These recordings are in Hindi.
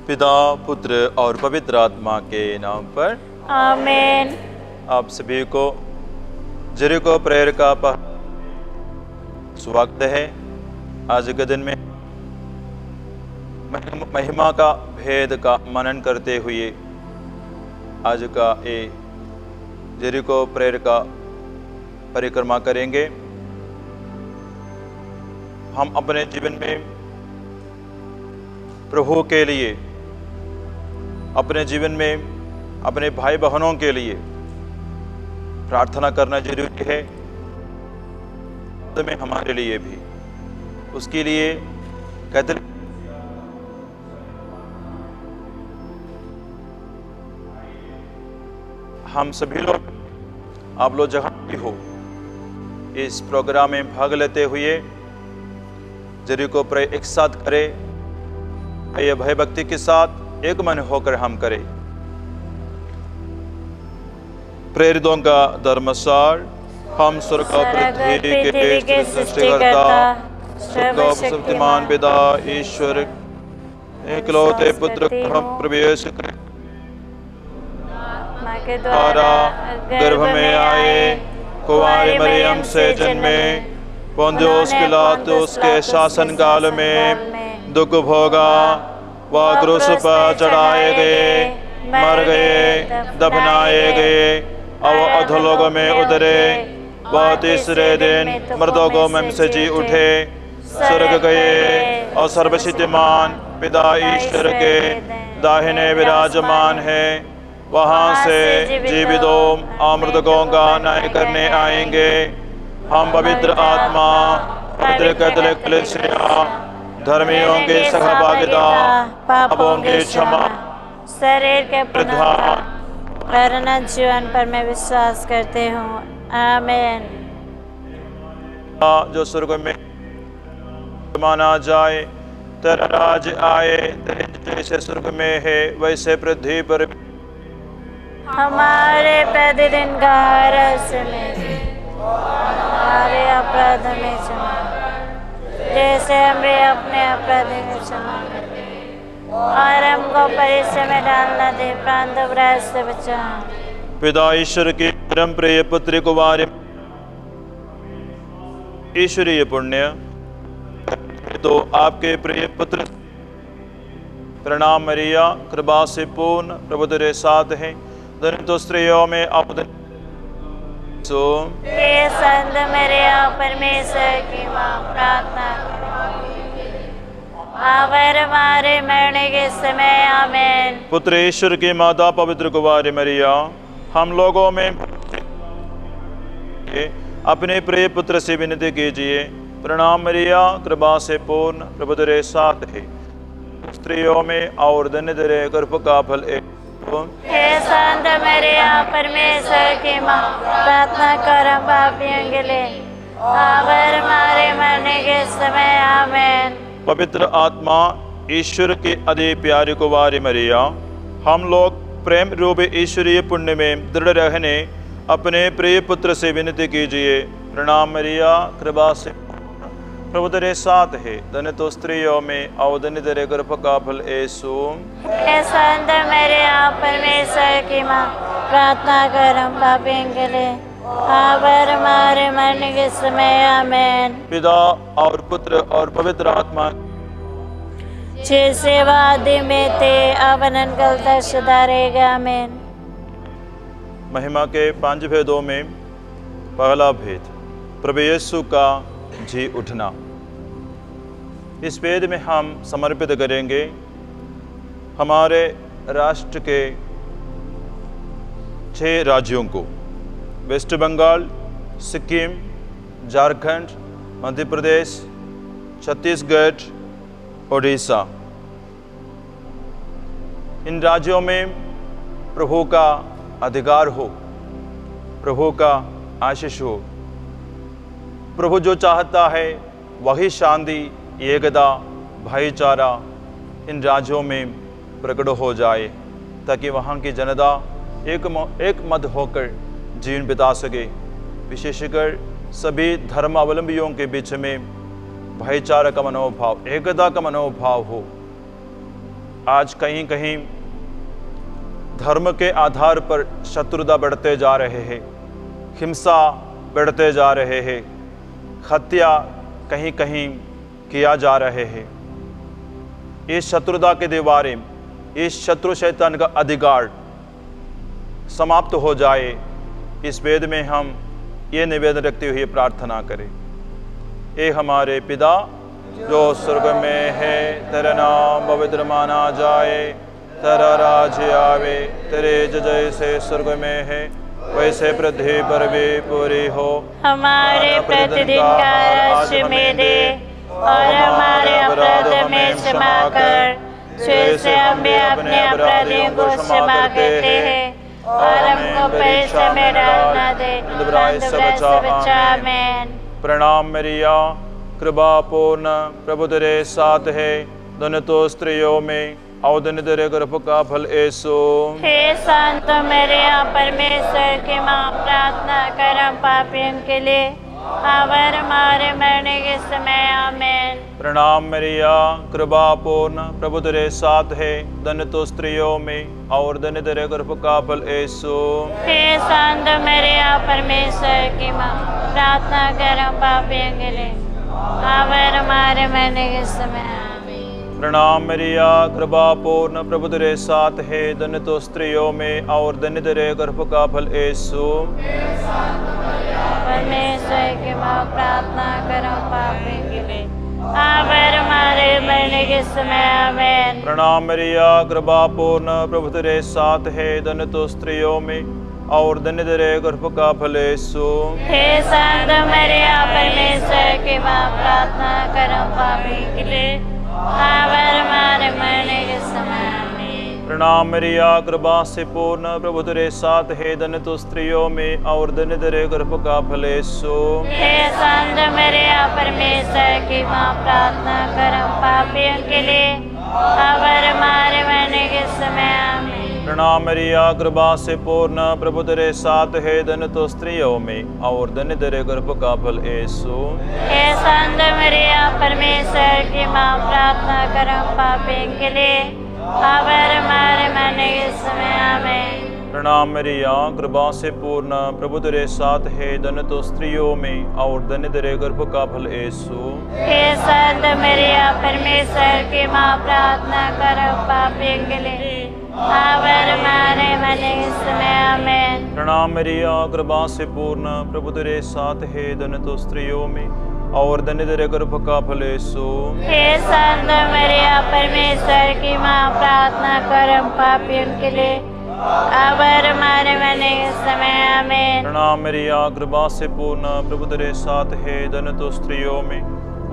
पिता, पुत्र और पवित्र आत्मा के नाम पर आमीन। आप सभी को जेरिको प्रेयर का स्वागत है। आज के दिन में महिमा का भेद का मनन करते हुए आज का ये जेरिको प्रेयर का परिक्रमा करेंगे। हम अपने जीवन में प्रभु के लिए, अपने जीवन में अपने भाई बहनों के लिए प्रार्थना करना जरूरी है, में हमारे लिए भी। उसके लिए कहते हम सभी लोग, आप लोग जहाँ भी हो, इस प्रोग्राम में भाग लेते हुए जेरिको प्रेयर एक साथ करें। ये भय भक्ति के साथ एक मन होकर हम करें। प्रेरितों का धर्मसार। हम स्वर्ग और पृथ्वी के सृष्टिकर्ता, सर्वशक्तिमान पिता ईश्वर इकलौते पुत्र हम प्रवेश द्वारा गर्भ में आए, कुंवारी मरियम से जन्मे, पोंतियुस पिलातुस के शासन काल में दुख भोगा, वह क्रूस पर चढ़ाए गए, मर गए, दफनाए गए, और अधोलोक में उतरे, वह तीसरे दिन मर्दों में से जी उठे, स्वर्ग गए और सर्वशक्तिमान पिता ईश्वर के दाहिने विराजमान है। वहां से जीवितों और मृतकों का न्याय करने आएंगे। हम पवित्र आत्मा, पवित्र कैथोलिक कलीसिया, धर्मियों की सहभागिता, पापों की क्षमा, शरीर के पुनरुत्थान और अनंत जीवन पर मैं विश्वास करती हूँ। आमीन। जो स्वर्ग में माना जाए, तेरा राज आए, जैसे स्वर्ग में है वैसे पृथ्वी पर। हमारे प्रतिदिन का आहार में हमारे अपराध में क्षमा, जैसे हमें अपने अपराध में क्षमा करते, और हमको परीक्षा में डालना दे, प्रांत बुराई से बचा। पिता ईश्वर के परम प्रिय पुत्र कुंवारी ईश्वरीय पुण्य तो आपके प्रिय पुत्र। प्रणाम मरिया, कृपा से पूर्ण, प्रभु तेरे साथ है, धन्य तो स्त्रियों में आप हे संत मरिया, परमेश्वर की माँ, प्रार्थना आवर हमारे मरने के समय। आमीन। पुत्र ईश्वर की माता पवित्र कुंवारी मरिया, हम लोगों में अपने प्रिय पुत्र से विनती कीजिए। प्रणाम मरिया, कृपा से पूर्ण, प्रभु तेरे साथ है, स्त्रियों में और धन्य तेरे गर्भ का फल है। हे संत मरिया, परमेश्वर की माँ, प्रार्थना कर हम पापियों के लिए, आवर हमारे मरने के समय। आमीन। पवित्र आत्मा ईश्वर की अति प्यारी कुंवारी मरिया, हम लोग प्रेम रूप ईश्वरीय पुण्य में दृढ़ रहने अपने प्रिय पुत्र से विनती कीजिए। प्रणाम मरिया, कृपा से प्रभु तेरे साथ है, धन्य तो स्त्रियों में और धन्य तेरे गर्भ का फल यीशु। हे संत मरिया, परमेश्वर की माँ, प्रार्थना कर हम पापियों के लिए, आवर हमारे मरने के समय। आमीन। पिता और पुत्र और पवित्र आत्मा जे सेवा आदि में ते अब अनंत काल तक सदा रहेगा। आमीन। महिमा के 5 भेदों में पहला भेद प्रभु यीशु का जी उठना। इस भेद में हम समर्पित करेंगे हमारे राष्ट्र के 6 राज्यों को, वेस्ट बंगाल, सिक्किम, झारखंड, मध्य प्रदेश, छत्तीसगढ़, ओडिशा। इन राज्यों में प्रभु का अधिकार हो, प्रभु का आशीष हो। प्रभु जो चाहता है वही शांति, एकता, भाईचारा इन राज्यों में प्रकट हो जाए, ताकि वहाँ की जनता एक मत होकर जीवन बिता सके। विशेषकर सभी धर्मावलंबियों के बीच में भाईचारा का मनोभाव, एकता का मनोभाव हो। आज कहीं कहीं धर्म के आधार पर शत्रुता बढ़ते जा रहे हैं, हिंसा बढ़ते जा रहे हैं, हत्या कहीं कहीं किया जा रहे हैं। इस शत्रुता के दीवारें, इस शत्रु शैतान का अधिकार समाप्त हो जाए, इस वेद में हम ये निवेदन रखते हुए प्रार्थना करें। ए हमारे पिता जो स्वर्ग में है, तेरा नाम पवित्र माना जाए, तेरा राज्य आवे, तेरे जैसे स्वर्ग में है वैसे पृथ्वी पर भी पूरी हो। हमारे प्रतिदिन का आहार हमें दे, और हमारे अपराध में क्षमा कर, जैसे हम भी अपने अपराधियों को क्षमा करते हैं, और हमको परीक्षा में डालना दे, परंतु बुराई से बचा। आमीन। प्रणाम मरिया, कृपा पूर्ण, प्रभु तेरे साथ है, धन्य तो स्त्रियों में और धन्य तेरे गर्भ का फल यीशु। हे संत मरिया, परमेश्वर की माँ, प्रार्थना कर हम पापियों के लिए, और हमारे मरने के समय। आमीन। प्रणाम मरिया, कृपा पूर्ण, प्रभु तेरे साथ है, धन्य तो स्त्रियों में और धन्य तेरे गर्भ का फल यीशु। हे संत मरिया, परमेश्वर की माँ, प्रार्थना कर हम पापियों के लिए, और हमारे मरने के समय। आमीन। प्रणाम मरिया, कृपा पूर्ण, प्रभु तेरे साथ है, धन्य तो स्त्रियों में और धन्य तेरे गर्भ का फल यीशु। परमेश्वर की माँ, प्रार्थना कर हम पापियों के लिए, और हमारे मरने के समय। आमीन। प्रणाम मरिया, कृपा पूर्ण, प्रभु तेरे साथ है, धन्य तो स्त्रियों में और धन्य तेरे गर्भ का फल यीशु। हे संत मरिया, परमेश्वर की माँ, प्रार्थना कर हम पापियों के लिए, और हमारे मरने के समय। आमीन। प्रणाम मरिया, कृपा से पूर्ण, प्रभु तेरे साथ है, धन्य तो स्त्रियों में और धन्य तेरे गर्भ का फल यीशु। हे संत मरिया, परमेश्वर की माँ, प्रार्थना कर हम पापियों के लिए, और हमारे मरने के समय। आमीन। प्रणाम मरिया, कृपा से पूर्ण, प्रभु तेरे साथ है, धन्य तो स्त्रियों में और धन्य तेरे गर्भ का फल यीशु। हे संत मरिया, परमेश्वर की माँ, प्रार्थना कर हम पापियों के लिए, और हमारे मरने के समय। आमीन। प्रणाम मरिया, कृपा से पूर्ण, प्रभु तेरे साथ है, धन्य तो स्त्रियों में और धन्य तेरे गर्भ का फल यीशु। हे संत मरिया, परमेश्वर की माँ, प्रार्थना कर हम पापियों के लिए, और हमारे मरने के समय। आमीन। प्रणाम मरिया, कृपा से पूर्ण, प्रभु तेरे साथ है, धन्य तो स्त्रियों में और धन्य तेरे गर्भ का फल यीशु। हे संत मरिया, परमेश्वर की माँ, प्रार्थना कर हम पापियों के लिए, और हमारे मरने के समय। आमीन। प्रणाम मरिया, कृपा से पूर्ण, प्रभु तेरे साथ है, धन्य तो स्त्रियों में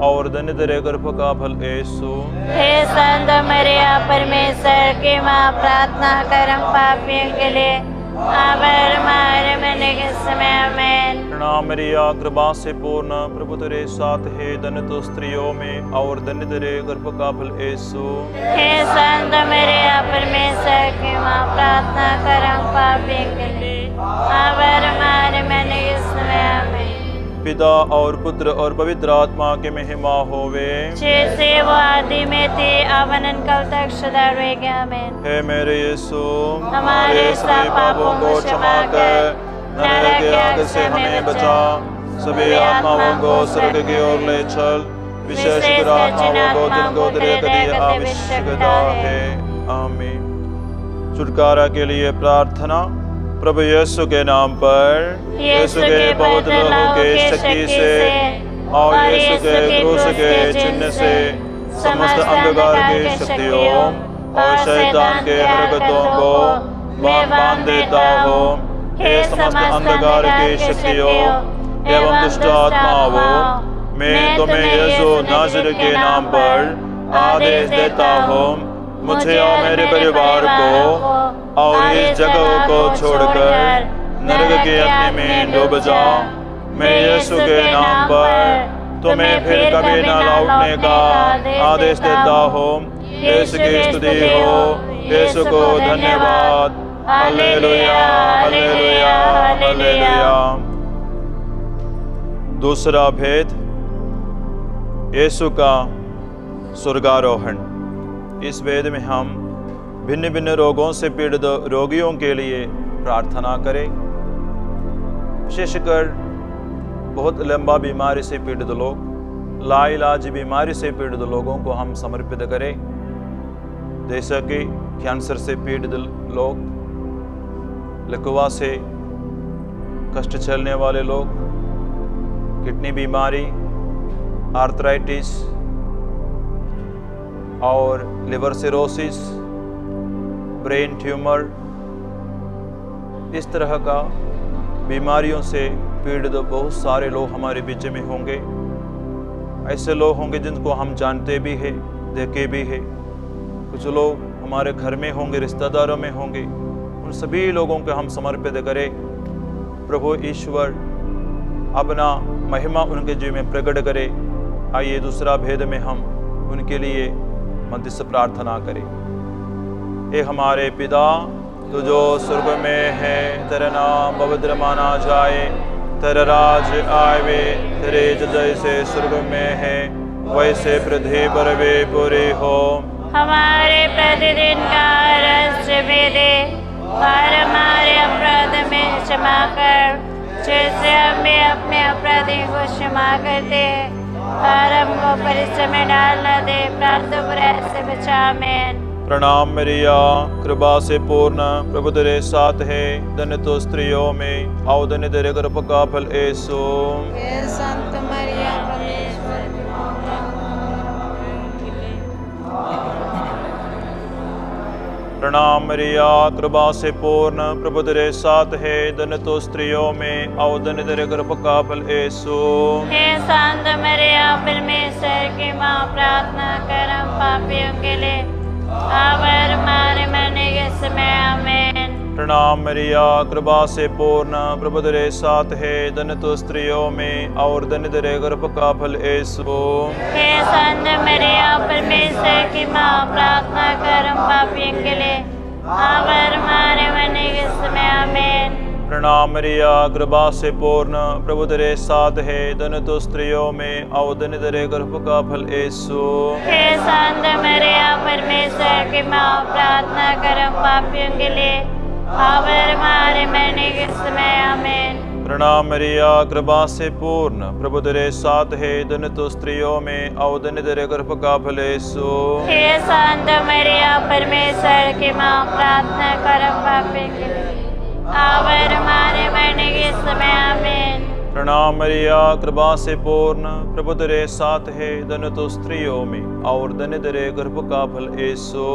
और धन्य तेरे गर्भ का फल यीशु। हे संत मरिया, परमेश्वर की माँ, प्रार्थना कर हम पापियों के लिए, और हमारे मरने के समय। आमीन। प्रणाम मरिया, कृपा से पूर्ण, प्रभु तेरे साथ है, धन्य तो स्त्रियों में और धन्य तेरे गर्भ का फल यीशु। हे संत मरिया, परमेश्वर की माँ, प्रार्थना कर हम पापियों के लिए, और हमारे मरने के समय। आमीन। पिता और पुत्र और पवित्र आत्मा के महिमा होवे, जैसे वो आदि में थे, अवनन कल तक सदा रहेंगे। आमीन। हे मेरे यीशु, हमारे सब पापों को क्षमा कर, नरक के आग से हमें बचा, सभी आत्माओं को स्वर्ग की ओर ले चल, विशेषकर आत्माओं को जिनको तेरे कदी आवश्यकता है। आमीन। छुटकारा के लिए प्रार्थना। प्रभु यीशु के नाम पर, यीशु के पवित्र लहू के शक्ति से और यीशु के क्रूस के चिन्ह से समस्त अंधकार की शक्तियों और शैतान के हरकतों को मैं बांध देता हूँ। हे समस्त अंधकार की शक्तियों एवं दुष्ट आत्माओं, मैं तुम्हें यीशु नाज़री के नाम पर आदेश देता हूँ, मुझे और मेरे परिवार को और इस जगह को छोड़कर नरक के अग्नि में डूब जाओ। मैं यीशु के नाम पर तुम्हें फिर कभी न लौटने का आदेश देता हो। यीशु की स्तुति हो, यीशु को धन्यवाद। Hallelujah, hallelujah, hallelujah. दूसरा भेद, यीशु का स्वर्गारोहण। इस भेद में हम भिन्न भिन्न रोगों से पीड़ित रोगियों के लिए प्रार्थना करें। विशेषकर बहुत लंबा बीमारी से पीड़ित लोग, लाइलाज बीमारी से पीड़ित लोगों को हम समर्पित करें। जैसा कि कैंसर से पीड़ित लोग, लकवा से कष्ट झेलने वाले लोग, किडनी बीमारी, आर्थराइटिस और लिवर सिरोसिस, ब्रेन ट्यूमर, इस तरह का बीमारियों से पीड़ित बहुत सारे लोग हमारे बीच में होंगे। ऐसे लोग होंगे जिनको हम जानते भी हैं, देखे भी हैं। कुछ लोग हमारे घर में होंगे, रिश्तेदारों में होंगे। उन सभी लोगों को हम समर्पित करें। प्रभु ईश्वर अपना महिमा उनके जीवन में प्रकट करे। आइए दूसरा भेद में हम उनके लिए मध्यस्थ प्रार्थना करें। हे हमारे पिता, तू जो स्वर्ग में है, तेरा नाम पवित्र माना जाए, तेरा राज आवे, तेरे जैसे स्वर्ग में है वैसे पृथ्वी पर भी पूरी हो। हमारे प्रतिदिन का रस हमें दे, और हमारे अपराध में क्षमा कर, जैसे हमें अपने अपराधियों को क्षमा करते हैं, और हमको परीक्षा में डाल न दे, परंतु बुराई से बचा। आमीन। प्रणाम मरिया, कृपा से पूर्ण, प्रभु तेरे साथ है। धन्य तो स्त्रियों में और धन्य तेरे गर्भ का फल यीशु। हे संत मरिया, परमेश्वर की माता, के लिए। प्रणाम मरिया, कृपा से पूर्ण, प्रभु तेरे साथ है। धन्य तो स्त्रियों में और धन्य तेरे गर्भ का फल यीशु। हे संत मरिया, परमेश्वर की माँ, प्रार्थना कर हम पापियों के लिए, और हमारे मरने के समय। आमीन। प्रणाम मरिया, कृपा से पूर्ण, प्रभु तेरे साथ है। धन्य तो स्त्रियों में और धन्य तेरे गर्भ का फल यीशु। हे संत मरिया, परमेश्वर की माँ, प्रार्थना कर हम पापियों के लिए, और हमारे मरने के समय। आमीन। प्रणाम मरिया, कृपा से पूर्ण, प्रभु तेरे साथ है। धन्य तो स्त्रियों में और धन्य तेरे गर्भ का फल यीशु। हे संत मरिया, परमेश्वर की माँ, प्रार्थना कर हम पापियों के लिए, और हमारे मरने के समय। आमीन। प्रणाम मरिया, कृपा से पूर्ण, प्रभु तेरे साथ है। धन्य तो स्त्रियों में और धन्य तेरे गर्भ का फल यीशु। हे संत मरिया, परमेश्वर की माँ, प्रार्थना कर हम पापियों के लिए, और हमारे मरने के समय। आमीन। प्रणाम मरिया, कृपा से पूर्ण, प्रभु तेरे साथ है। धन्य तो स्त्रियों में और धन्य तेरे गर्भ का फल यीशु।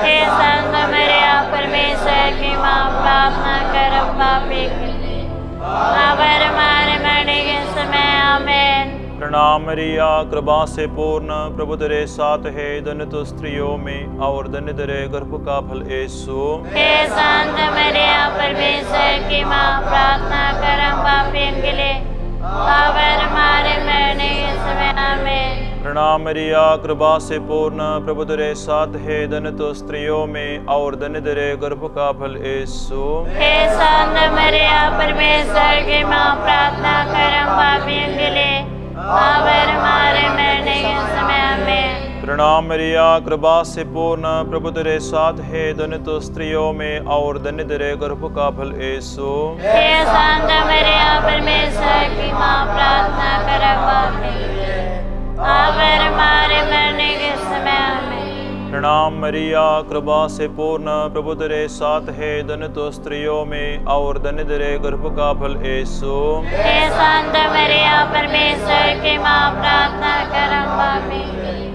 हे संत मरिया, परमेश्वर की माँ, प्रार्थना कर हम पापियों के लिए, और हमारे मरने के समय। आमीन। प्रणाम मरिया, कृपा से पूर्ण, प्रभु तेरे साथ है। धन्य तो स्त्रियों में और धन्य तेरे गर्भ का फल यीशु। हे संत मरिया, परमेश्वर की माँ, प्रार्थना कर हम पापियों के लिए, और हमारे मरने के समय। आमीन। प्रणाम मरिया, कृपा से पूर्ण, प्रभु तेरे साथ है। धन्य तो स्त्रियों में और धन्य तेरे गर्भ का फल यीशु। हे संत मरिया, परमेश्वर की माँ, प्रार्थना कर हम पापियों के लिए, और हमारे मरने के समय। आमीन। प्रणाम मरिया, कृपा से पूर्ण, प्रभु तेरे साथ है। धन्य तो स्त्रियों में और धन्य तेरे गर्भ का फल यीशु। हे संत मरिया, परमेश्वर की माँ, प्रार्थना कर हम पापियों के लिए, और हमारे मरने के समय। आमीन। प्रणाम मरिया, कृपा से पूर्ण, प्रभु तेरे साथ है। धन्य तो स्त्रियों में और धन्य तेरे गर्भ का फल यीशु। हे संत मरिया, परमेश्वर की माँ, प्रार्थना कर हम पापियों के लिए,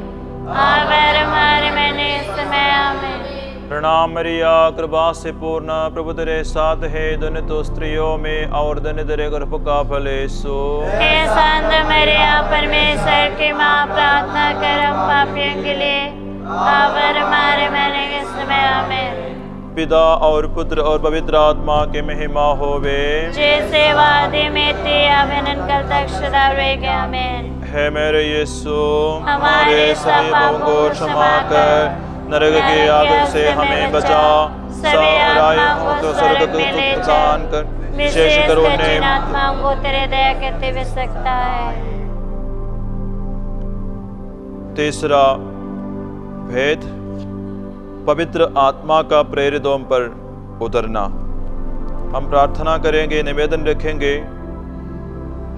और हमारे मरने के समय। आमीन। प्रणाम मरिया, कृपा से पूर्ण, प्रभु तेरे साथ है। धन्य तो स्त्रियों में और धन्य तेरे गर्भ का फल यीशु। हे संत मरिया, परमेश्वर की माँ, प्रार्थना कर हम पापियों के लिए, और हमारे मरने के समय। आमीन। पिता और पुत्र और पवित्र आत्मा के महिमा होवे। जैसे वादे में थे, आमीन, कल तक सदा रहेगा। आमीन। है मेरे यीशु, हमारे सब पापों को क्षमा कर नरक की आग से हमें बचा, सभी आत्माओं को तो स्वर्ग में ले जा, प्रदान कर, विशेष करो कर जिन ने आत्माओं को तेरे दया करते हुए सकता है। तीसरा भेद, पवित्र आत्मा का प्रेरितों पर उतरना। हम प्रार्थना करेंगे, निवेदन रखेंगे।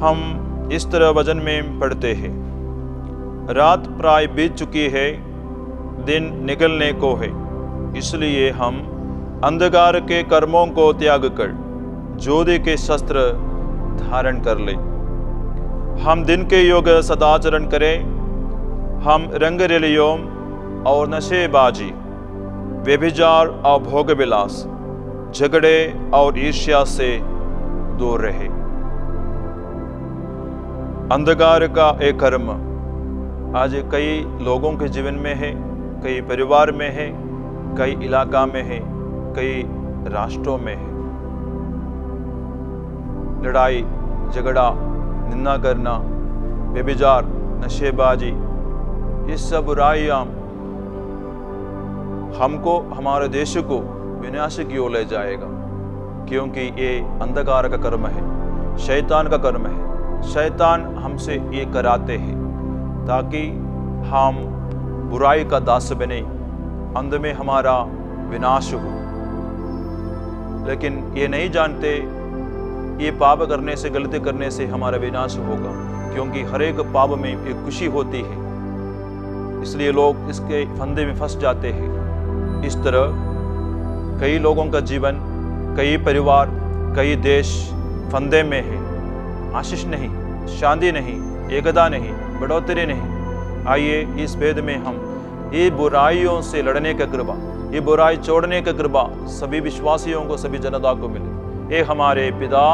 हम इस तरह वचन में पढ़ते हैं, रात प्राय बीत चुकी है, दिन निकलने को है, इसलिए हम अंधकार के कर्मों को त्याग कर ज्योति के शस्त्र धारण कर ले। हम दिन के योग सदाचरण करें। हम रंगरलियों और नशेबाजी, व्यभिचार और भोग विलास, झगड़े और ईर्ष्या से दूर रहे। अंधकार का एक कर्म आज कई लोगों के जीवन में है, कई परिवार में है, कई इलाका में है, कई राष्ट्रों में है। लड़ाई झगड़ा, निंदा करना, व्यभिचार, नशेबाजी, ये सब बुराइयां हमको, हमारे देश को विनाश की ओर ले जाएगा, क्योंकि ये अंधकार का कर्म है, शैतान का कर्म है। शैतान हमसे ये कराते हैं ताकि हम बुराई का दास बने, अंत में हमारा विनाश हो। लेकिन ये नहीं जानते ये पाप करने से, गलती करने से हमारा विनाश होगा, क्योंकि हर एक पाप में एक खुशी होती है, इसलिए लोग इसके फंदे में फंस जाते हैं। इस तरह कई लोगों का जीवन, कई परिवार, कई देश फंदे में है। आशीष नहीं, शांति नहीं, एकता नहीं, बढ़ोतरी नहीं। आइए इस भेद में हम ये बुराइयों से लड़ने का कृपा, ये बुराई छोड़ने का कृपा सभी विश्वासियों को, सभी जनता को मिले। ये हमारे पिता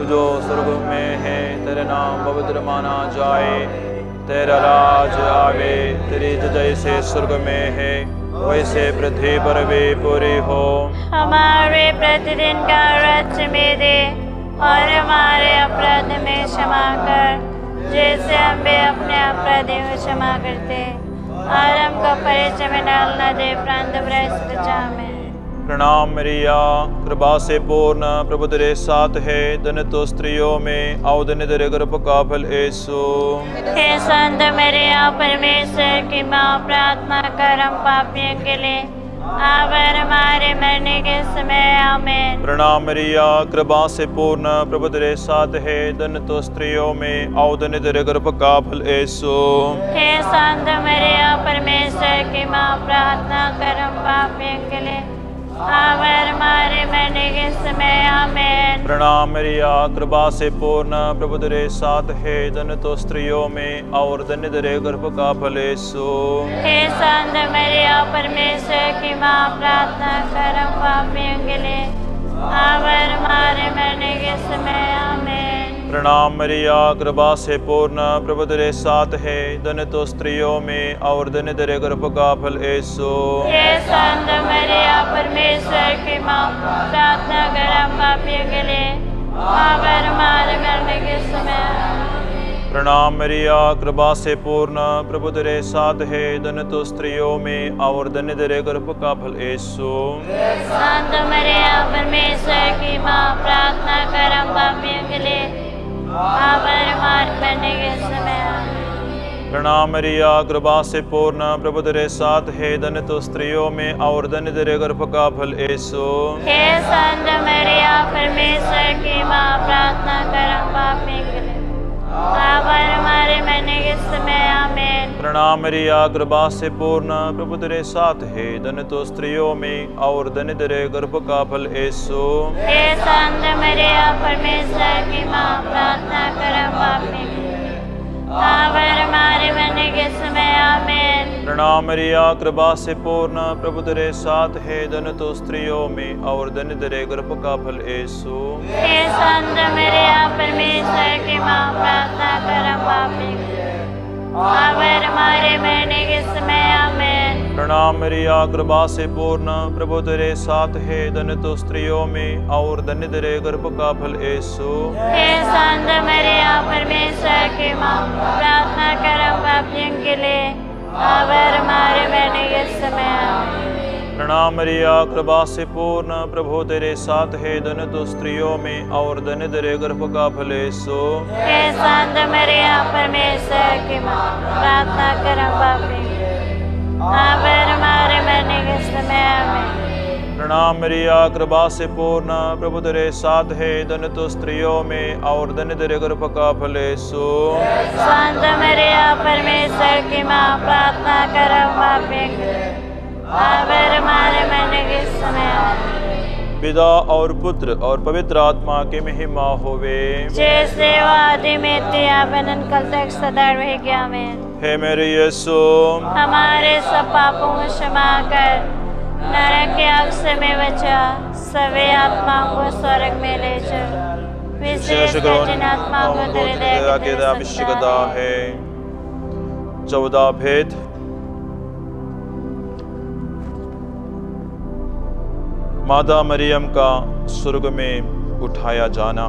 जो स्वर्ग में है, तेरे नाम पवित्र माना जाए, तेरा राज आवे, तेरी जैसे स्वर्ग में है वैसे पृथ्वी पर भी पूरी हो। हमारे प्रतिदिन का रच में दे, और हमारे अपराध में क्षमा कर, जैसे हम भी अपने अपराधियों को क्षमा करते, और हमको परीक्षा में डालना दे, परंतु बुराई से बचा हमें। प्रणाम मरिया, कृपा से पूर्ण, प्रभु तेरे साथ है, धन्य तो स्त्रियों में और धन्य तेरे गर्भ का फल यीशु। हे संत मरिया, परमेश्वर की माँ, प्रार्थना कर हम पापियों के लिए, अब और हमारे मरने के समय आमीन। प्रणाम मरिया, कृपा से पूर्ण, प्रभु तेरे साथ है, धन्य तो स्त्रियों में और धन्य तेरे गर्भ का फल यीशु। हे संत मरिया, परमेश्वर की माँ, प्रार्थना कर हम पापियों के लिए, अब और हमारे मरने के समय आमीन। प्रणाम मरिया, कृपा से पूर्ण, प्रभु तेरे साथ है, धन्य तो स्त्रियों में और धन्य तेरे गर्भ का फल यीशु। हे संत मरिया, परमेश्वर की माँ, प्रार्थना कर हम पापियों के लिए, अब और हमारे मरने के समय आमीन। प्रणाम मरिया, कृपा से पूर्ण, प्रभु तेरे साथ है, धन्य तो स्त्रियों में और धन्य तेरे गर्भ का फल यीशु। हे संत मरिया, परमेश्वर की माँ, प्रार्थना कर हम पापियों के लिए, अब और हमारे मरने के समय आमीन। प्रणाम मरिया, कृपा से पूर्ण, प्रभु तेरे साथ है, धन्य तो स्त्रियों में और धन्य तेरे गर्भ का फल यीशु। संत मरिया, परमेश्वर की माँ, प्रार्थना कर हम पापियों के लिए, अब और हमारे मरने के समय आमीन। प्रणाम मरिया, कृपा से पूर्ण, प्रभु तेरे साथ है, धन्य तो स्त्रियों में और धन्य तेरे गर्भ का फल यीशु। हे संत मरिया, परमेश्वर की माँ, प्रार्थना कर हम पापियों के लिए, अब और हमारे मरने के समय आमीन। प्रणाम मरिया, कृपा से पूर्ण, प्रभु तेरे साथ है, धन्य तो स्त्रियों में और धन्य तेरे गर्भ का फल यीशु। हे संत मरिया, परमेश्वर की माँ, प्रार्थना कर हम पापियों के लिए, अब और हमारे मरने के समय आमीन। प्रणाम मरिया, कृपा से पूर्ण, प्रभु तेरे साथ है, धन्य तो स्त्रियों में और धन्य तेरे गर्भ का फल यीशु। हे संत मरिया, परमेश्वर की माँ, प्रार्थना कर हम पापियों के लिए, अब और हमारे मरने के समय आमीन। प्रणाम मरिया कृपा से पूर्ण प्रभु तेरे साथ है, धन्य तो स्त्रियों में और धन्य तेरे गर्भ का फल यीशु। हे संत मरिया परमेश्वर की माँ, प्रार्थना कर हम पापियों के लिए अब और हमारे मरने के समय आमीन। प्रणाम मरिया कृपा से पूर्ण प्रभु तेरे साथ है, धन्य तो स्त्रियों में और धन्य तेरे गर्भ का फल यीशु। हे संत मरिया परमेश्वर की माँ, प्रार्थना कर हम पापियों के लिए अब और हमारे मरने के समय आमीन। प्रणाम मरिया कृपा से पूर्ण प्रभु तेरे साथ है, धन्य तो स्त्रियों में और धन्य तेरे गर्भ का फल यीशु। संत मरिया परमेश्वर की माँ, प्रार्थना कर हम पापियों के लिए अब और हमारे मरने के समय आमीन। पिता और पुत्र और पवित्र आत्मा की महिमा होवे, जैसे वो आदि में थी अब अनंत तक सदा रहेगी आमीन। हे मेरे यीशु, हमारे सब पापों को क्षमा कर नरक के आग से में बचा, सभी आत्माओं को स्वर्ग में ले चल, विशेष कर जिन आत्माओं को तेरे दया के तेरे आवश्यकता है। 14 भेद। माता मरियम का स्वर्ग में उठाया जाना।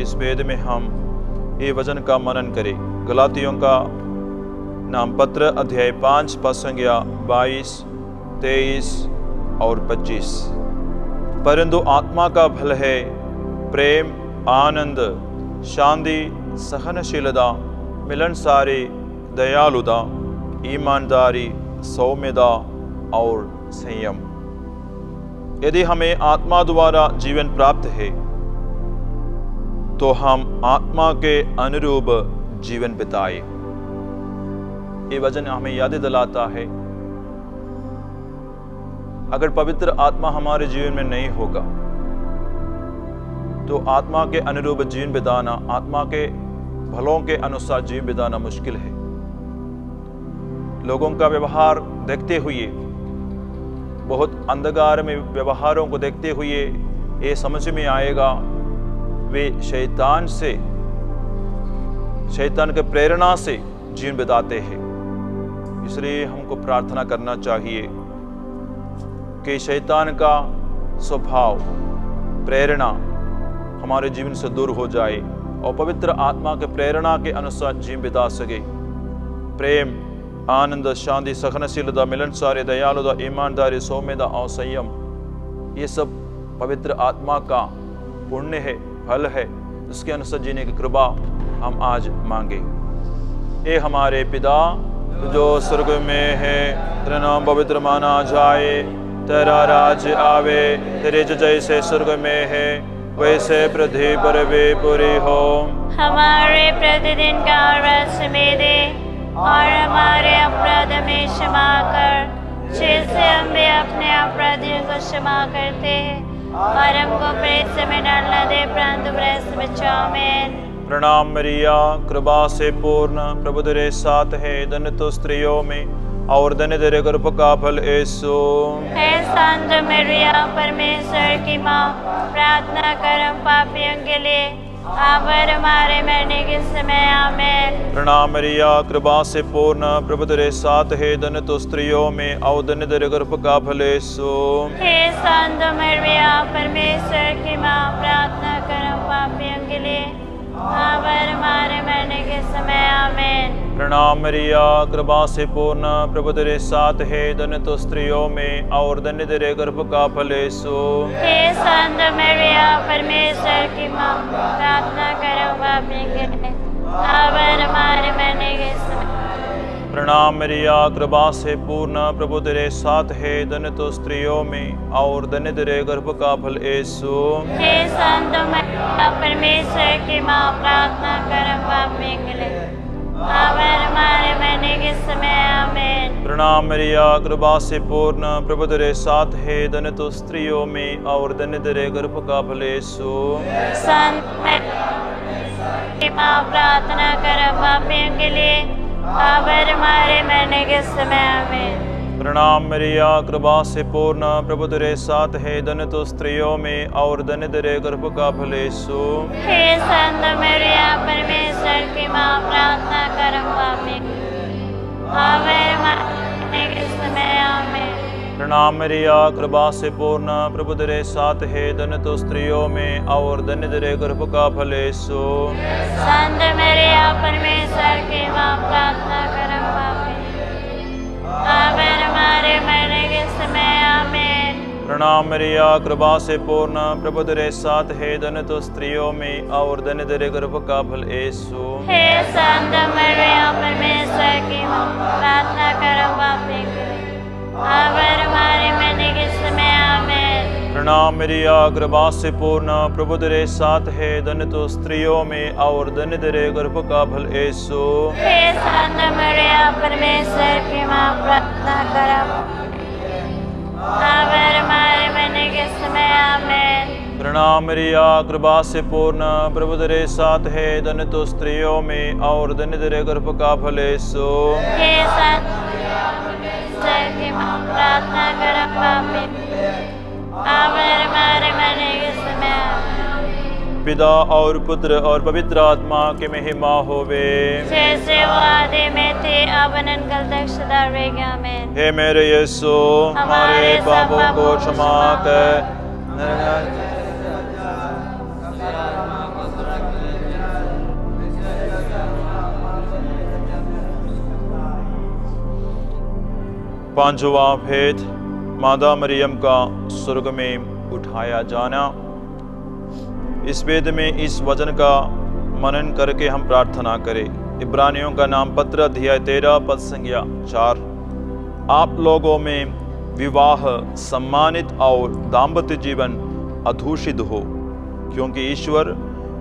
इस भेद में हम ये वचन का मनन करें। गलातियों का नाम पत्र अध्याय 5 पद संख्या 22, 23 और 25। परंतु आत्मा का फल है प्रेम, आनंद, शांति, सहनशीलता, मिलनसारी, दयालुता, ईमानदारी, सौम्यता और संयम। यदि हमें आत्मा द्वारा जीवन प्राप्त है तो हम आत्मा के अनुरूप जीवन बिताए। ये वचन हमें याद दिलाता है, अगर पवित्र आत्मा हमारे जीवन में नहीं होगा तो आत्मा के अनुरूप जीवन बिताना, आत्मा के भलों के अनुसार जीवन बिताना मुश्किल है। लोगों का व्यवहार देखते हुए, बहुत अंधकार में व्यवहारों को देखते हुए ये समझ में आएगा वे शैतान के प्रेरणा से जीवन बिताते हैं। इसलिए हमको प्रार्थना करना चाहिए कि शैतान का स्वभाव, प्रेरणा हमारे जीवन से दूर हो जाए और पवित्र आत्मा के प्रेरणा के अनुसार जीवन बिता सके। प्रेम, आनंद, शांति, सहनशीलता, मिलनसारी, दयालुता, ईमानदारी, सौम्यता और संयम, ये सब पवित्र आत्मा का पुण्य है, फल है। उसके अनुसार जीने की कृपा हम आज मांगे। ये हमारे पिता जो स्वर्ग में है, तेरा नाम पवित्र माना जाए, तेरा राज्य आवे, तेरे जैसे स्वर्ग में है वैसे पृथ्वी पर भी पूरी हो। हमारे प्रतिदिन का आहार हमें दे और हमारे अपराध में क्षमा कर, जैसे हम भी अपने अपराधियों को क्षमा करते हैं, और हमको परीक्षा में डालना दे परंतु बुराई से बचाओ। आमीन। प्रणाम मरिया कृपा से पूर्ण प्रभु तेरे साथ है, धन्य तो स्त्रियों में और धन्य तेरे गर्भ का फल यीशु। हे संत मरिया परमेश्वर की माँ, प्रार्थना कर हम पापियों के लिए अब और हमारे मरने के समय आमीन। प्रणाम मरिया कृपा से पूर्ण प्रभु तेरे साथ है, धन्य तो स्त्रियों में और धन्य तेरे गर्भ का फल यीशु। हे संत मरिया परमेश्वर की माँ, प्रार्थना कर हम पापियों के लिए अब और हमारे मरने के समय आमीन। प्रणाम मरिया कृपा से पूर्ण प्रभु तेरे साथ है, धन्य तो स्त्रियों में और धन्य तेरे गर्भ का फल यीशु। हे संत मरिया परमेश्वर की माँ, प्रार्थना करो पापियों के लिए अब और हमारे मरने के समय। प्रणाम मरिया कृपा से पूर्ण प्रभु तेरे साथ है, धन्य तो स्त्रियों में और धन्य तेरे गर्भ का फल यीशु। हे संत मरिया परमेश्वर की माँ, प्रार्थना करो पापियों के लिए अब और हमारे मरने के समय आमीन। प्रणाम मरिया कृपा से पूर्ण प्रभु तेरे साथ है, धन्य तो स्त्रियों में और धन्य तेरे गर्भ का फल यीशु। संत मरिया की माँ, प्रार्थना करो पापियों के लिए अब और हमारे मरने के समय आमीन। प्रणाम मरिया कृपा से पूर्ण प्रभु तेरे साथ है, धन्य तो स्त्रियों में और धन्य तेरे गर्भ का फल यीशु। हे संत मरिया परमेश्वर की माँ, प्रार्थना कर हम पापियों के लिए अब और हमारे मरने के समय आमीन। प्रणाम मरिया, कृपा से पूर्ण, प्रभु तेरे साथ है, धन्य तो स्त्रियों में और धन्य तेरे गर्भ का फल यीशु। संत मरिया परमेश्वर की माँ, प्रार्थना करम पापी, अब हमारे मरने के समय आमीन। प्रणाम मरिया, कृपा से पूर्ण, प्रभु तेरे साथ है, धन्य तो स्त्रियों में और धन्य तेरे गर्भ का फल यीशु। हे संत मरिया परमेश्वर की माँ, प्रार्थना करम पापी के लिए, अब हमारे मरने के समय आमीन। प्रणाम मरिया, कृपा से पूर्ण, प्रभु तेरे साथ है, धन्य तो स्त्रियों में और धन्य तेरे गर्भ का फल यीशु। हे संत मरिया परमेश्वर की माँ, प्रार्थना करम अब हमारे मरने के समय आमीन। प्रणाम मरिया, कृपा से पूर्ण, प्रभु तेरे साथ है, धन्य तो स्त्रियों में और धन्य तेरे गर्भ का फल यीशु। हे संत मरिया परमेश्वर की माँ, प्रार्थना करम पापी, अब हमारे मरने के समय आमीन। पिता और पुत्र और पवित्र आत्मा की महिमा होवे, जैसे वो आदि में थे, अब अनंत तक सदा रहेगा आमीन। हे मेरे यीशु, हमारे पापों को क्षमा कर। पांचवा भेद, मादा मरियम का स्वर्ग में उठाया जाना। इस वेद में इस वचन का मनन करके हम प्रार्थना करें। इब्रानियों का नाम पत्र अध्याय 13 पद संज्ञा 4। आप लोगों में विवाह सम्मानित और दाम्पत्य जीवन अधूषित हो, क्योंकि ईश्वर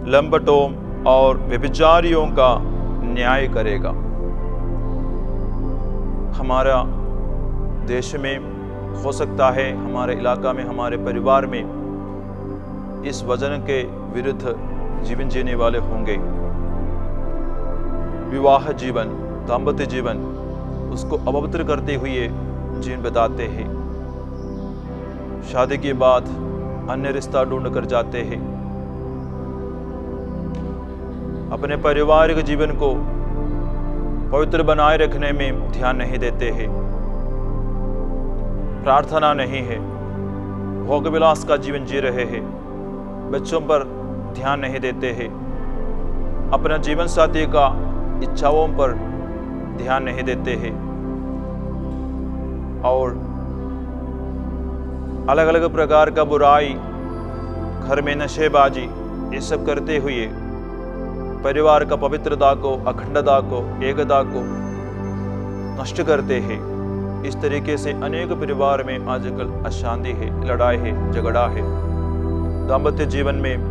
लंपटों और व्यभिचारियों का न्याय करेगा। हमारा देश में हो सकता है, हमारे इलाका में, हमारे परिवार में इस वचन के विरुद्ध जीवन जीने वाले होंगे। विवाह जीवन, दाम्पत्य जीवन, उसको अपवित्र करते हुए जीवन बताते हैं। शादी के बाद अन्य रिश्ता ढूंढ कर जाते हैं। अपने पारिवारिक जीवन को पवित्र बनाए रखने में ध्यान नहीं देते हैं। प्रार्थना नहीं है, भोग विलास का जीवन जी रहे हैं। बच्चों पर ध्यान नहीं देते हैं। अपना जीवन साथी का इच्छाओं पर ध्यान नहीं देते हैं और अलग अलग प्रकार का बुराई, घर में नशेबाजी, ये सब करते हुए परिवार का पवित्रता को, अखंडता को, एकता को नष्ट करते हैं। इस तरीके से अनेक परिवार में आजकल अशांति है, लड़ाई है, झगड़ा है। दाम्पत्य जीवन में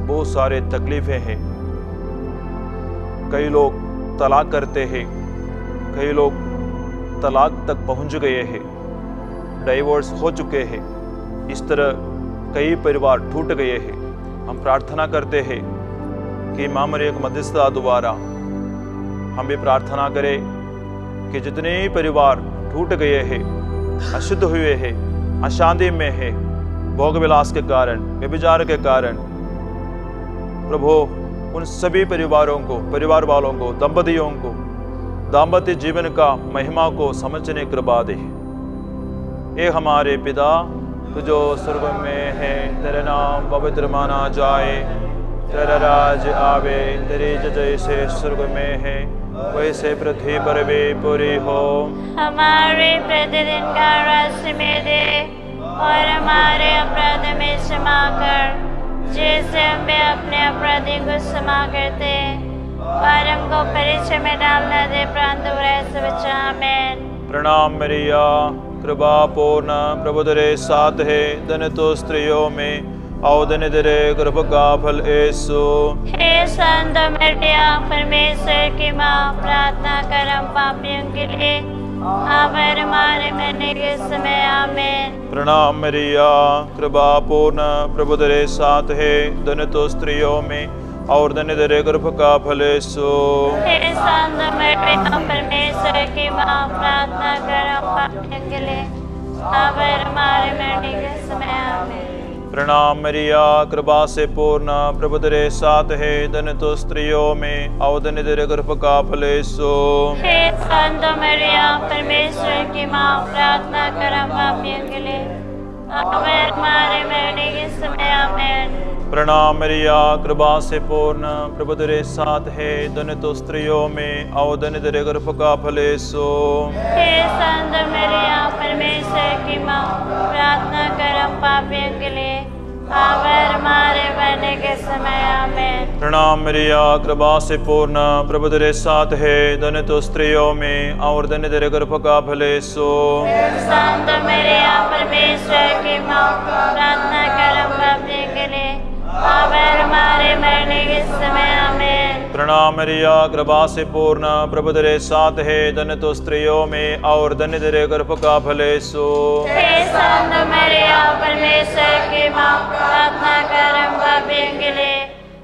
बहुत सारे तकलीफें हैं। कई लोग तलाक करते हैं, कई लोग तलाक तक पहुंच गए हैं, डाइवोर्स हो चुके हैं। इस तरह कई परिवार टूट गए हैं। हम प्रार्थना करते हैं कि मां मरियम की मध्यस्थता द्वारा हम भी प्रार्थना करें कि जितने परिवार टूट गए हैं, अशुद्ध हुए हैं, अशांति में है, भोग विलास के कारण, व्यभिचार के कारण, प्रभु उन सभी परिवारों को, परिवार वालों को, दंपतियों को दाम्पत्य जीवन का महिमा को समझने की कृपा दे। ए हमारे पिता, तू जो स्वर्ग में है, तेरा नाम पवित्र माना जाए, तेरा राज आवे, तेरी जैसे स्वर्ग में है वैसे पृथ्वी पर भी पूरी हो। हमारे प्रतिदिन का रस में दे और हमारे अपराध में क्षमा कर, जैसे हमें अपने अपराधी को क्षमा करते, और हमको परीक्षा में डालना दे, परंतु बुराई से बचा। आमीन। प्रणाम मरिया, कृपा पूर्ण, प्रभु तेरे साथ है, धन्य तो स्त्रियों में और धन्य तेरे गर्भ का फल यीशु। हे संत मरिया परमेश्वर की माँ, प्रार्थना कर हम पापियों के लिए, अब और हमारे मरने के समय। आमीन। प्रणाम मरिया, कृपा पूर्ण, प्रभु तेरे साथ है, धन्य तो स्त्रियों में और धन्य तेरे गर्भ का फल यीशु। हे संत मरिया परमेश्वर की माँ, प्रार्थना कर हम पापियों के लिए, अब और हमारे मरने के समय। आमीन। प्रणाम मरिया, कृपा से पूर्ण, प्रभु तेरे साथ है, धन्य तो स्त्रियों में और धन्य तेरे गर्भ का फल यीशु। हे संत मरिया, परमेश्वर की माँ, प्रार्थना कर हम पापियों के लिए, अब हमारे मरने के समय आमीन। प्रणाम मरिया, कृपा से पूर्ण, प्रभु तेरे साथ है, धन्य तो स्त्रियों में और धन्य तेरे गर्भ का फल यीशु। हे संत मरिया, परमेश्वर की माँ, प्रार्थना कर हम पापियों के लिए, अब हमारे मरने के समय आमीन। प्रणाम मरिया, कृपा से पूर्ण, प्रभु तेरे साथ है, धन्य तो स्त्रियों में और धन्य तेरे गर्भ का फल यीशु। संत मरिया, परमेश्वर की माँ, प्रार्थना कर हम पापियों के लिए, अब हमारे मरने के समय आमीन। प्रणाम मरिया, कृपा से पूर्ण, प्रभु तेरे साथ है, धन्य तो स्त्रियों में और धन्य तेरे गर्भ का फल यीशु। हे संत मरिया, परमेश्वर की माँ, प्रार्थना कर हम पापियों के लिए,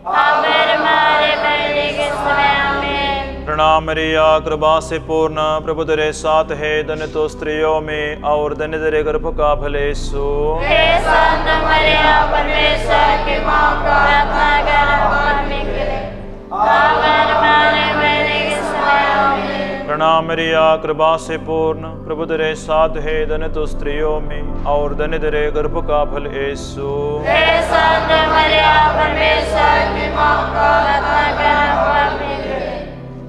अब हमारे मरने के समय आमीन। प्रणाम मरिया, कृपा से पूर्ण, प्रभु तेरे साथ है, धन्य तो स्त्रियों में और धन्य तेरे गर्भ का फल यीशु। हे संत मरिया, परमेश्वर की माँ, प्रार्थना कर हम पापियों के लिए, अब हमारे मरने के समय आमीन। प्रणाम मरिया, कृपा से पूर्ण, प्रभु तेरे साथ है, धन्य तो स्त्रियों में और धन्य तेरे गर्भ का फल यीशु। हे संत मरिया, परमेश्वर की माँ, प्रार्थना कर हम पापियों के लिए,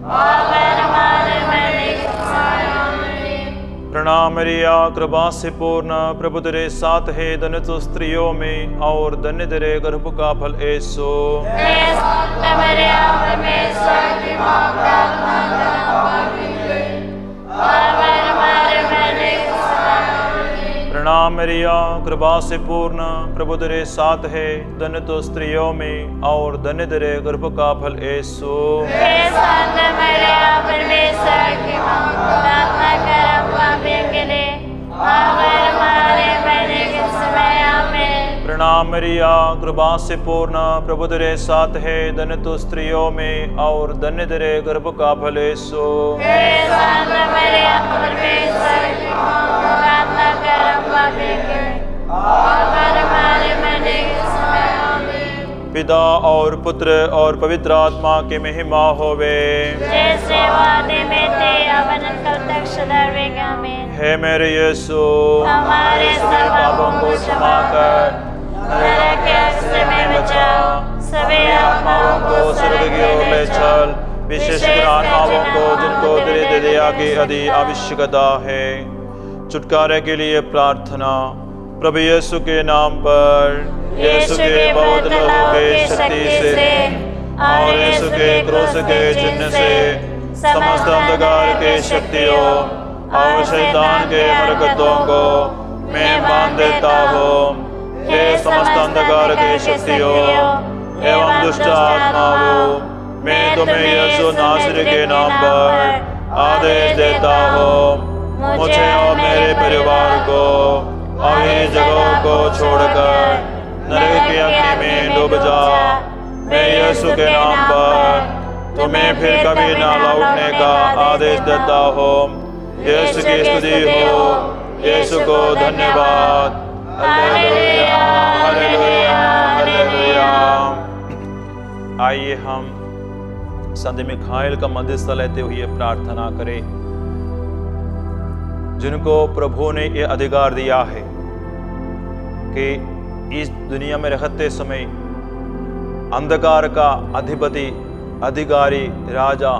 अब हमारे मरने के समय आमीन। प्रणाम मरिया, कृपा से पूर्ण, प्रभु तेरे साथ है, धन्य तो स्त्रियों में और धन्य तेरे गर्भ का फल यीशु। हे संत मरिया, परमेश्वर की माँ, प्रार्थना कर हम पापियों के लिए, अब हमारे मरने के समय आमीन। प्रणाम मरिया, कृपा से पूर्ण, प्रभु तेरे साथ है, धन्य तो स्त्रियों में और धन्य तेरे गर्भ का फल यीशु। हे संत मरिया, परमेश्वर की माँ, प्रार्थना कर हम पापियों के लिए, अब हमारे मरने के समय आमीन। प्रणाम मरिया, कृपा से पूर्ण, प्रभु तेरे साथ है, धन्य तो स्त्रियों में और धन्य तेरे गर्भ का फल यीशु। हे संत मरिया, परमेश्वर की माँ, प्रार्थना कर हम पापियों के लिए, अब हमारे मरने के समय आमीन। पिता और पुत्र और पवित्र आत्मा की महिमा होवे। जैसे वादे में थे, अब अनंत काल तक सदा रहेगा आमीन। हे मेरे यीशु, हमारे सब पापों को क्षमा कर, नरक के आग से हमें बचाओ, सभी आत्माओं को स्वर्ग की ओर ले चल, विशेषकर आत्माओं को जिनको तेरे दया की अति आवश्यकता है। छुटकारे के लिए प्रार्थना। प्रभु यीशु के नाम पर, यीशु के बहुत लोगों के शक्ति से और यीशु के क्रूस के चिन्ह से समस्त अंधकार के शक्तियों और शैतान के हरकतों को मैं बांध देता हूँ। हे समस्त अंधकार के शक्तियों एवं दुष्ट आत्माओं, मैं तुम्हें यीशु नासरी के नाम पर आदेश देता हूँ, मुझे और मेरे परिवार को और ये जगहों को छोड़कर नरक की अग्नि में डूब जा। मैं यीशु के नाम पर तुम्हें फिर कभी ना लौटने का आदेश देता हूँ। यीशु की स्तुति हो, यीशु को धन्यवाद। Hallelujah, hallelujah, hallelujah. आइए हम संत मिखाइल का मध्यस्थता लेते हुए प्रार्थना करें, जिनको प्रभु ने ये अधिकार दिया है कि इस दुनिया में रहते समय अंधकार का अधिपति, अधिकारी, राजा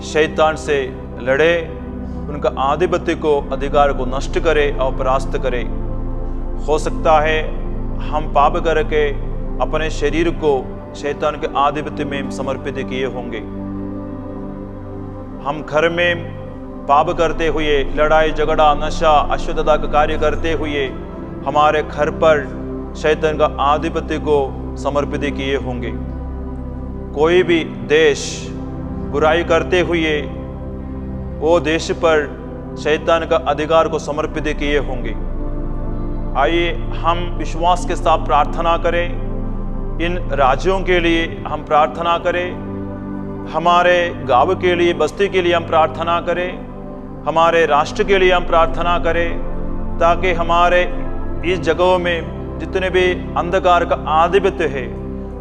शैतान से लड़े, उनका आधिपत्य को, अधिकार को नष्ट करे और परास्त करे। हो सकता है हम पाप करके अपने शरीर को शैतान के आधिपत्य में समर्पित किए होंगे। हम घर में पाप करते हुए, लड़ाई झगड़ा, नशा, अशुद्धता का कार्य करते हुए हमारे घर पर शैतान का आधिपत्य को समर्पित किए होंगे। कोई भी देश बुराई करते हुए वो देश पर शैतान का अधिकार को समर्पित किए होंगे। आइए हम विश्वास के साथ प्रार्थना करें। इन राज्यों के लिए हम प्रार्थना करें, हमारे गांव के लिए, बस्ती के लिए हम प्रार्थना करें, हमारे राष्ट्र के लिए हम प्रार्थना करें, ताकि हमारे इस जगहों में जितने भी अंधकार का आधिपत्य है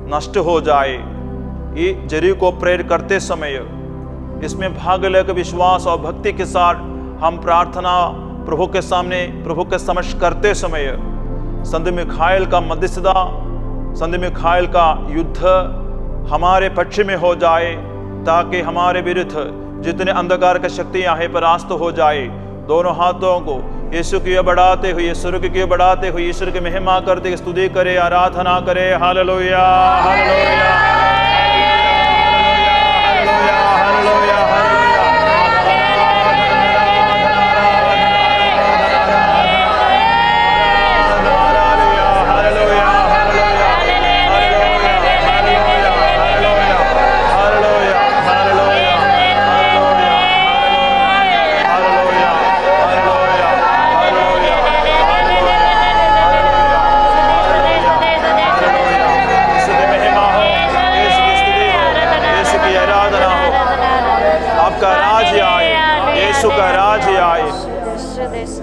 नष्ट हो जाए। ये यरीहो प्रेयर करते समय इसमें भाग लेकर विश्वास और भक्ति के साथ हम प्रार्थना प्रभु के सामने, प्रभु के समक्ष करते समय संत मिखाएल का मध्यस्थता, संत मिखाएल का युद्ध हमारे पक्ष में हो जाए, ताकि हमारे विरुद्ध जितने अंधकार की शक्तियां हैं परास्त हो जाए। दोनों हाथों को यीशु की ओर बढ़ाते हुए, स्वर्ग की ओर बढ़ाते हुए ईश्वर की महिमा करते, स्तुति करे, आराधना करे। हालेलुया, हालेलुया,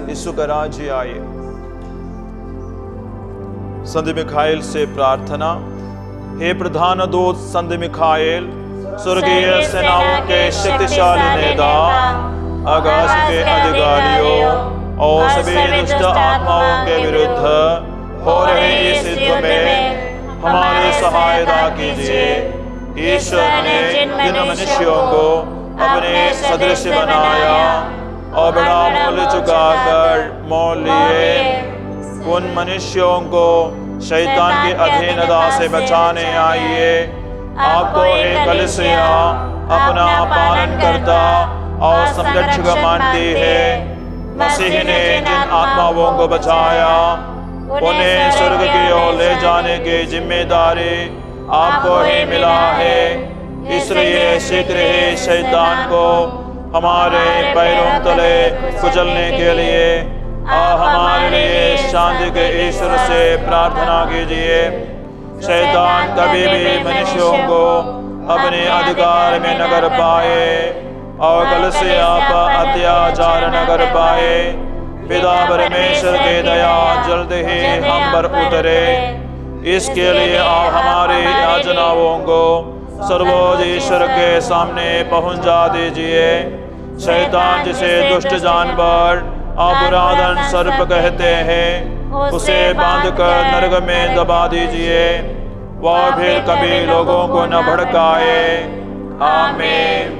यीशु का राज्य आए। संत मिखाएल से प्रार्थना। हे प्रधान दूत संत मिखाएल, स्वर्गीय सेनाओं के शक्तिशाली नेता, आकाश के अधिकारियों और सभी दुष्ट आत्माओं के विरुद्ध हो रहे इस युद्ध में हमारी सहायता कीजिए। ईश्वर ने जिन मनुष्यों को अपने सदृश बनाया और बड़ा मूल्य चुकाकर मोल लिए, उन मनुष्यों को शैतान की अधीनता से बचाने आइए। आपको एक कलीसिया अपना पालन करता और संरक्षक मानती है। मसीह ने जिन आत्माओं को बचाया उन्हें स्वर्ग की ओर ले जाने की जिम्मेदारी आपको ही मिला है। इसलिए शीघ्र ही शैतान को हमारे पैरों तले कुचलने के लिए और हमारे लिए शांति के ईश्वर से प्रार्थना कीजिए। शैतान कभी भी मनुष्यों को अपने अधिकार में न कर पाए और कलीसिया पर अत्याचार न कर पाए। पिता परमेश्वर की दया जल्द ही हम पर उतरे। इसके लिए आप हमारी याचनाओं को सर्वोच्च ईश्वर के सामने पहुंचा दीजिए। शैतान जिसे दुष्ट जानवर और पुरातन सर्प कहते हैं, उसे बांधकर नरक में दबा दीजिए। वह फिर कभी लोगों को न भड़काए। आमीन।